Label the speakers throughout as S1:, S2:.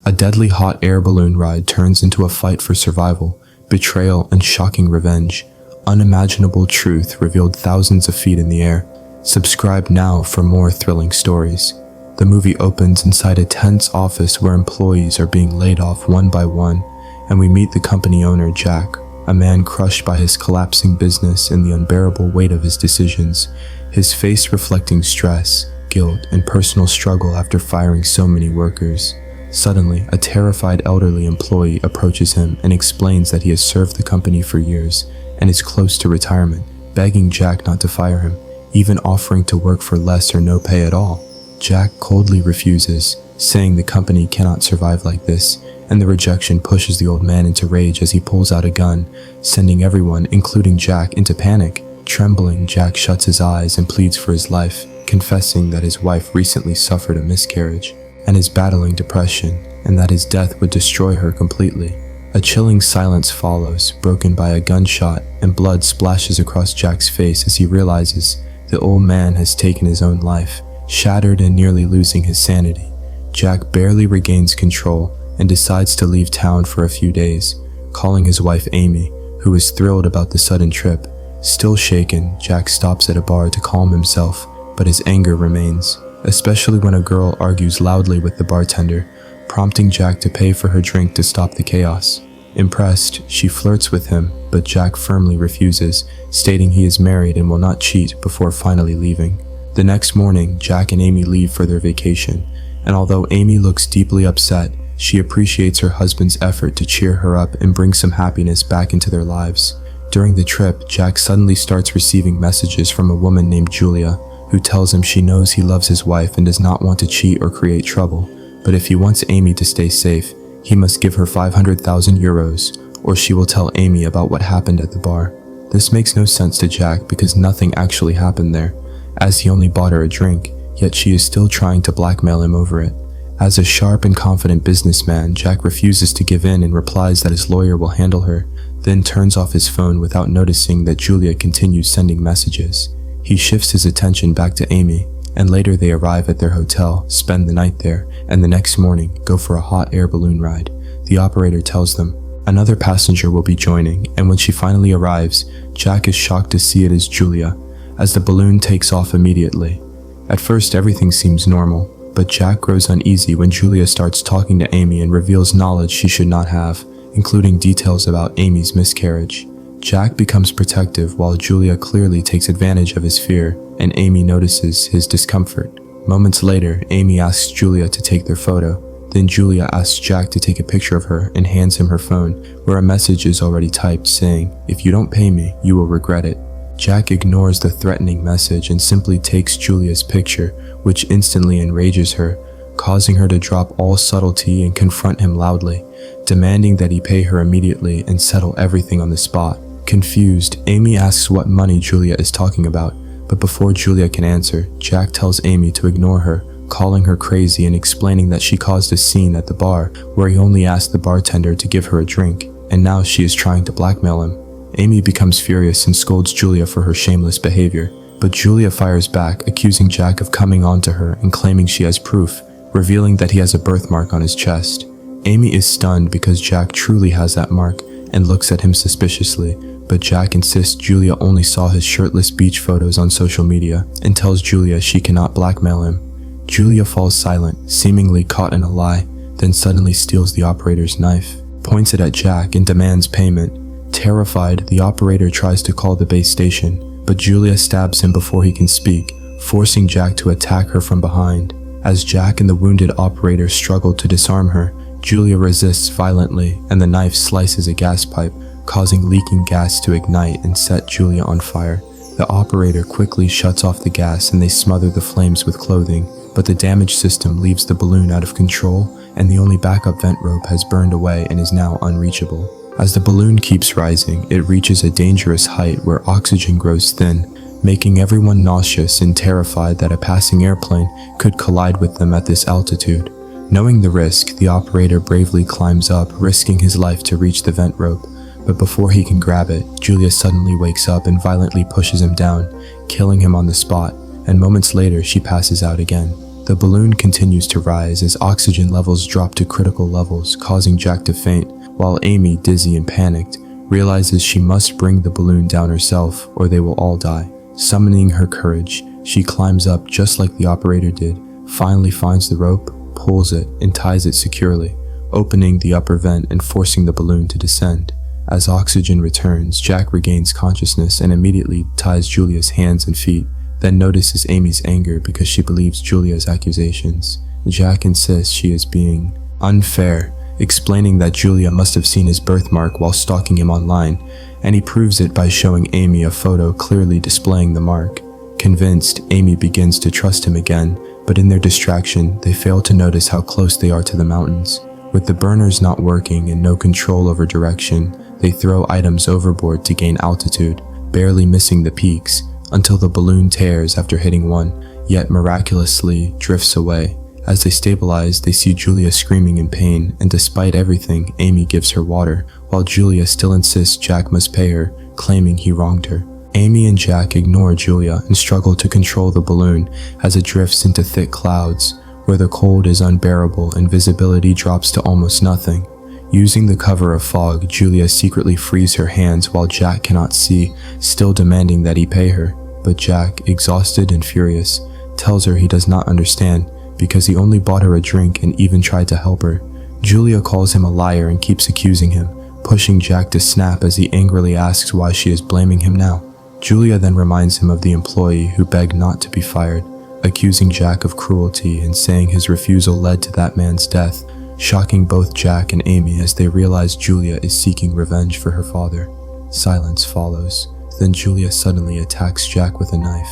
S1: A deadly hot air balloon ride turns into a fight for survival, betrayal, and shocking revenge. Unimaginable truth revealed thousands of feet in the air. Subscribe now for more thrilling stories. The movie opens inside a tense office where employees are being laid off one by one, and we meet the company owner, Jack, a man crushed by his collapsing business and the unbearable weight of his decisions, his face reflecting stress, guilt, and personal struggle after firing so many workers. Suddenly, a terrified elderly employee approaches him and explains that he has served the company for years and is close to retirement, begging Jack not to fire him, even offering to work for less or no pay at all. Jack coldly refuses, saying the company cannot survive like this, and the rejection pushes the old man into rage as he pulls out a gun, sending everyone, including Jack, into panic. Trembling, Jack shuts his eyes and pleads for his life, confessing that his wife recently suffered a miscarriage and is battling depression, and that his death would destroy her completely. A chilling silence follows, broken by a gunshot, and blood splashes across Jack's face as he realizes the old man has taken his own life. Shattered and nearly losing his sanity, Jack barely regains control and decides to leave town for a few days, calling his wife Amy, who is thrilled about the sudden trip. Still shaken, Jack stops at a bar to calm himself, but his anger remains, especially when a girl argues loudly with the bartender, prompting Jack to pay for her drink to stop the chaos. Impressed, she flirts with him, but Jack firmly refuses, stating he is married and will not cheat before finally leaving. The next morning, Jack and Amy leave for their vacation, and although Amy looks deeply upset, she appreciates her husband's effort to cheer her up and bring some happiness back into their lives. During the trip, Jack suddenly starts receiving messages from a woman named Julia, who tells him she knows he loves his wife and does not want to cheat or create trouble, but if he wants Amy to stay safe, he must give her 500,000 euros, or she will tell Amy about what happened at the bar. This makes no sense to Jack because nothing actually happened there, as he only bought her a drink, yet she is still trying to blackmail him over it. As a sharp and confident businessman, Jack refuses to give in and replies that his lawyer will handle her, then turns off his phone without noticing that Julia continues sending messages. He shifts his attention back to Amy, and later they arrive at their hotel, spend the night there, and the next morning go for a hot air balloon ride. The operator tells them another passenger will be joining, and when she finally arrives, Jack is shocked to see it is Julia, as the balloon takes off immediately. At first, everything seems normal, but Jack grows uneasy when Julia starts talking to Amy and reveals knowledge she should not have, including details about Amy's miscarriage. Jack becomes protective while Julia clearly takes advantage of his fear, and Amy notices his discomfort. Moments later, Amy asks Julia to take their photo. Then Julia asks Jack to take a picture of her and hands him her phone, where a message is already typed saying, "If you don't pay me, you will regret it." Jack ignores the threatening message and simply takes Julia's picture, which instantly enrages her, causing her to drop all subtlety and confront him loudly, demanding that he pay her immediately and settle everything on the spot. Confused, Amy asks what money Julia is talking about, but before Julia can answer, Jack tells Amy to ignore her, calling her crazy and explaining that she caused a scene at the bar where he only asked the bartender to give her a drink, and now she is trying to blackmail him. Amy becomes furious and scolds Julia for her shameless behavior, but Julia fires back, accusing Jack of coming on to her and claiming she has proof, revealing that he has a birthmark on his chest. Amy is stunned because Jack truly has that mark and looks at him suspiciously, but Jack insists Julia only saw his shirtless beach photos on social media and tells Julia she cannot blackmail him. Julia falls silent, seemingly caught in a lie, then suddenly steals the operator's knife, points it at Jack, and demands payment. Terrified, the operator tries to call the base station, but Julia stabs him before he can speak, forcing Jack to attack her from behind. As Jack and the wounded operator struggle to disarm her, Julia resists violently, and the knife slices a gas pipe, causing leaking gas to ignite and set Julia on fire. The operator quickly shuts off the gas and they smother the flames with clothing, but the damaged system leaves the balloon out of control, and the only backup vent rope has burned away and is now unreachable. As the balloon keeps rising, it reaches a dangerous height where oxygen grows thin, making everyone nauseous and terrified that a passing airplane could collide with them at this altitude. Knowing the risk, the operator bravely climbs up, risking his life to reach the vent rope. But before he can grab it, Julia suddenly wakes up and violently pushes him down, killing him on the spot, and moments later she passes out again. The balloon continues to rise as oxygen levels drop to critical levels, causing Jack to faint, while Amy, dizzy and panicked, realizes she must bring the balloon down herself or they will all die. Summoning her courage, she climbs up just like the operator did, finally finds the rope, pulls it, and ties it securely, opening the upper vent and forcing the balloon to descend. As oxygen returns, Jack regains consciousness and immediately ties Julia's hands and feet, then notices Amy's anger because she believes Julia's accusations. Jack insists she is being unfair, explaining that Julia must have seen his birthmark while stalking him online, and he proves it by showing Amy a photo clearly displaying the mark. Convinced, Amy begins to trust him again, but in their distraction, they fail to notice how close they are to the mountains. With the burners not working and no control over direction, they throw items overboard to gain altitude, barely missing the peaks, until the balloon tears after hitting one, yet miraculously drifts away. As they stabilize, they see Julia screaming in pain, and despite everything, Amy gives her water, while Julia still insists Jack must pay her, claiming he wronged her. Amy and Jack ignore Julia and struggle to control the balloon as it drifts into thick clouds, where the cold is unbearable and visibility drops to almost nothing. Using the cover of fog, Julia secretly frees her hands while Jack cannot see, still demanding that he pay her. But Jack, exhausted and furious, tells her he does not understand because he only bought her a drink and even tried to help her. Julia calls him a liar and keeps accusing him, pushing Jack to snap as he angrily asks why she is blaming him now. Julia then reminds him of the employee who begged not to be fired, accusing Jack of cruelty and saying his refusal led to that man's death, shocking both Jack and Amy as they realize Julia is seeking revenge for her father. Silence follows. Then Julia suddenly attacks Jack with a knife,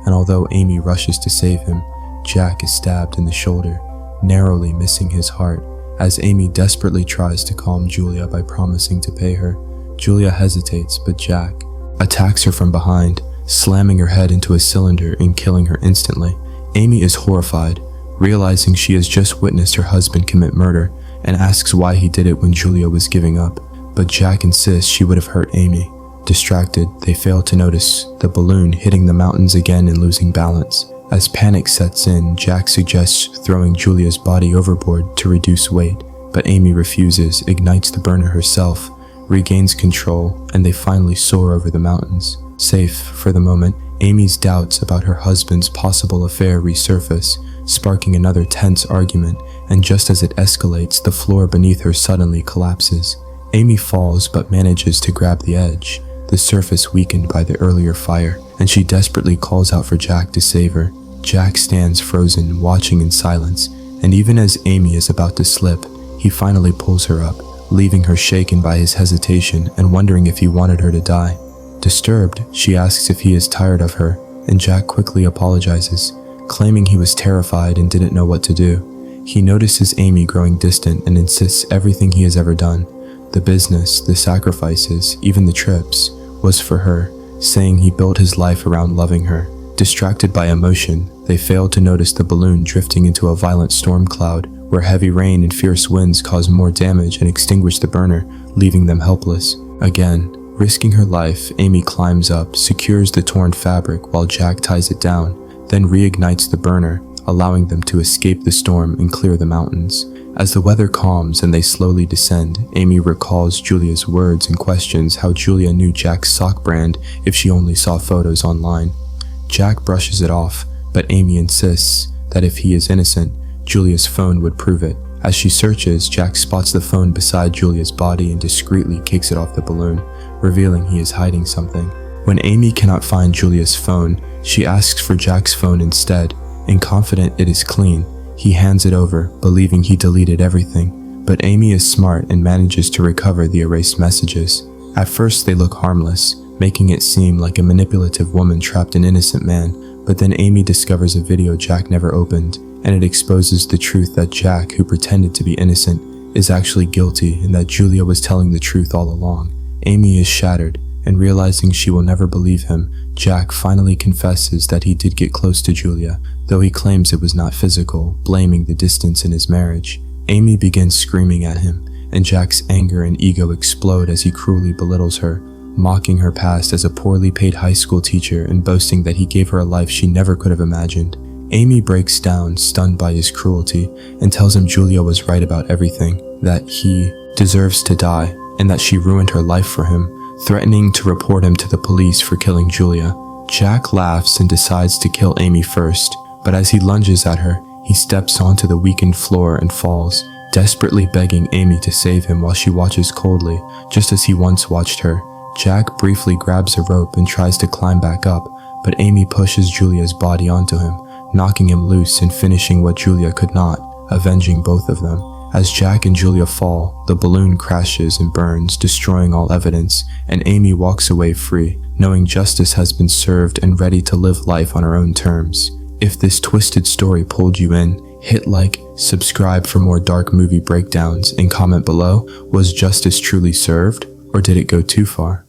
S1: and although Amy rushes to save him, Jack is stabbed in the shoulder, narrowly missing his heart. As Amy desperately tries to calm Julia by promising to pay her, Julia hesitates, but Jack attacks her from behind, slamming her head into a cylinder and killing her instantly. Amy is horrified, realizing she has just witnessed her husband commit murder, and asks why he did it when Julia was giving up, but Jack insists she would have hurt Amy. Distracted, they fail to notice the balloon hitting the mountains again and losing balance. As panic sets in, Jack suggests throwing Julia's body overboard to reduce weight, but Amy refuses, ignites the burner herself, regains control, and they finally soar over the mountains. Safe for the moment, Amy's doubts about her husband's possible affair resurface, sparking another tense argument, and just as it escalates, the floor beneath her suddenly collapses. Amy falls but manages to grab the edge, the surface weakened by the earlier fire, and she desperately calls out for Jack to save her. Jack stands frozen, watching in silence, and even as Amy is about to slip, he finally pulls her up, leaving her shaken by his hesitation and wondering if he wanted her to die. Disturbed, she asks if he is tired of her, and Jack quickly apologizes, claiming he was terrified and didn't know what to do. He notices Amy growing distant and insists everything he has ever done, the business, the sacrifices, even the trips, was for her, saying he built his life around loving her. Distracted by emotion, they fail to notice the balloon drifting into a violent storm cloud, where heavy rain and fierce winds cause more damage and extinguish the burner, leaving them helpless. Again, risking her life, Amy climbs up, secures the torn fabric while Jack ties it down, then reignites the burner, allowing them to escape the storm and clear the mountains. As the weather calms and they slowly descend, Amy recalls Julia's words and questions how Julia knew Jack's sock brand if she only saw photos online. Jack brushes it off, but Amy insists that if he is innocent, Julia's phone would prove it. As she searches, Jack spots the phone beside Julia's body and discreetly kicks it off the balloon, revealing he is hiding something. When Amy cannot find Julia's phone, she asks for Jack's phone instead, and confident it is clean, he hands it over, believing he deleted everything. But Amy is smart and manages to recover the erased messages. At first they look harmless, making it seem like a manipulative woman trapped an innocent man, but then Amy discovers a video Jack never opened, and it exposes the truth that Jack, who pretended to be innocent, is actually guilty and that Julia was telling the truth all along. Amy is shattered, and realizing she will never believe him, Jack finally confesses that he did get close to Julia, though he claims it was not physical, blaming the distance in his marriage. Amy begins screaming at him, and Jack's anger and ego explode as he cruelly belittles her, mocking her past as a poorly paid high school teacher and boasting that he gave her a life she never could have imagined. Amy breaks down, stunned by his cruelty, and tells him Julia was right about everything, that he deserves to die, and that she ruined her life for him, threatening to report him to the police for killing Julia. Jack laughs and decides to kill Amy first, but as he lunges at her, he steps onto the weakened floor and falls, desperately begging Amy to save him while she watches coldly, just as he once watched her. Jack briefly grabs a rope and tries to climb back up, but Amy pushes Julia's body onto him, knocking him loose and finishing what Julia could not, avenging both of them. As Jack and Julia fall, the balloon crashes and burns, destroying all evidence, and Amy walks away free, knowing justice has been served and ready to live life on her own terms. If this twisted story pulled you in, hit like, subscribe for more dark movie breakdowns, and comment below, was justice truly served, or did it go too far?